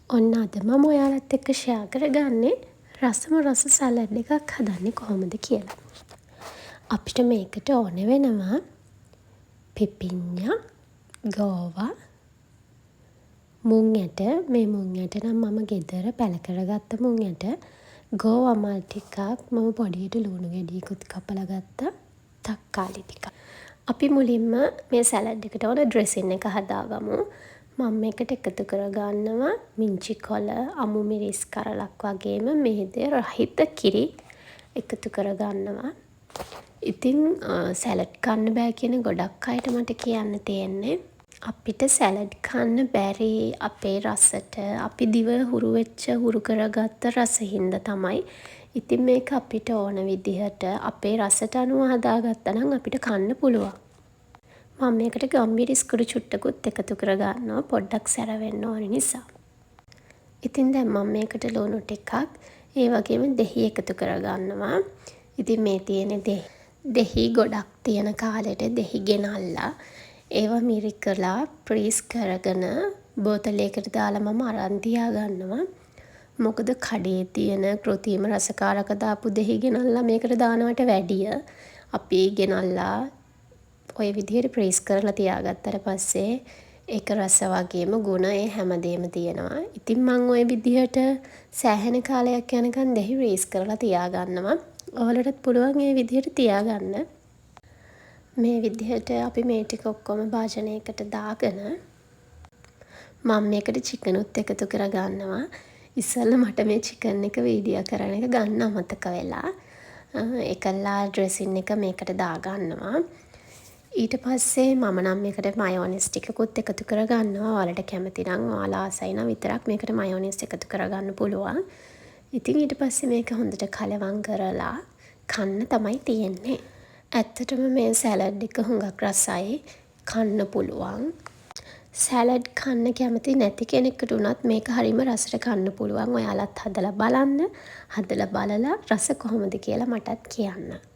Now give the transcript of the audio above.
ඔන්න අද මම ඔයාලත් එක්ක ෂෙයා කරගන්නේ රසම රස සැලඩ් එකක් හදන්නේ කොහොමද කියලා. අපිට මේකට ඕන වෙනවා පිපිඤ්ඤා, ගෝවා, මුං ඇට. මේ මුං ඇට නම් මම ගෙදර පැළ කරගත්ත මුං ඇට. ගෝවා මල් ටිකක් මම පොඩියට ලුණු ගෙඩියකුත් කපලා ගත්තා. තක්කාලි ටිකක්. අපි මුලින්ම මේ සැලඩ් එකට ඕන ඩ්‍රෙසින් එක හදාගමු. මම මේකට එකතු කරගන්නවා මිංචි කොළ, අමු මිරිස් කරලක් වගේම මේදය රහිත කිරි එකතු කරගන්නවා. ඉතින් සැලඩ් කන්න බෑ කියන ගොඩක් අයට මට කියන්න තියෙන්නේ අපිට සැලඩ් කන්න බැරි අපේ රසට අපි දිව හුරු වෙච්ච හුරු කරගත්ත රස හින්දා තමයි. ඉතින් මේක අපිට ඕන විදිහට අපේ රසට අනුව හදාගත්තා නම් අපිට කන්න පුළුවන්. මම මේකට ගම්මිරිස් කුඩු චුට්ටකුත් එකතු කරගන්නවා පොඩ්ඩක් සැර වෙන්න ඕන නිසා. ඉතින් දැන් මම මේකට ලුණු ටිකක් ඒ වගේම දෙහි එකතු කරගන්නවා. ඉතින් මේ තියෙන දෙහි ගොඩක් තියෙන කාලෙට දෙහි ගෙනල්ලා ඒවා මිරිකලා ප්‍රීස් කරගෙන බෝතලයකට දාලා මම අරන් තියාගන්නවා. මොකද කඩේ තියෙන කෘත්‍රිම රසකාරක දාපු දෙහි ගෙනල්ලා මේකට දානවට වැඩිය අපි ගෙනල්ලා ඔය විදිහට ප්‍රීස් කරලා තියාගත්තට පස්සේ ඒක රස වගේම ගුණ ඒ හැමදේම තියෙනවා. ඉතින් මම ඔය විදිහට සෑහෙන කාලයක් යනකම් දෙහි ප්‍රීස් කරලා තියාගන්නවා. ඔයාලටත් පුළුවන් ඒ විදිහට තියාගන්න. මේ විදිහට අපි මේ ටික ඔක්කොම භාජනයකට දාගෙන මම මේකට චිකනුත් එකතු කරගන්නවා. ඉස්සෙල්ලා මට මේ චිකන් එක වීඩියෝ කරන එක ගන්න අමතක වෙලා. ඒකලා ඩ්‍රෙසින් එක මේකට දාගන්නවා. ඊට පස්සේ මම නම් මේකට මයෝනිස් ටිකකුත් එකතු කරගන්නවා. ඔයාලට කැමති නම් ඔයාලා ආසයි නම් විතරක් මේකට මයෝනිස් එකතු කරගන්න පුළුවන්. ඉතින් ඊට පස්සේ මේක හොඳට කලවම් කරලා කන්න තමයි තියෙන්නේ. ඇත්තටම මේ සැලඩ් එක හුඟක් රසයි. කන්න පුළුවන්. සැලඩ් කන්න කැමති නැති කෙනෙකුට උනත් මේක හරිම රසට කන්න පුළුවන්. ඔයාලත් හදලා බලන්න. හදලා බලලා රස කොහොමද කියලා මටත් කියන්න.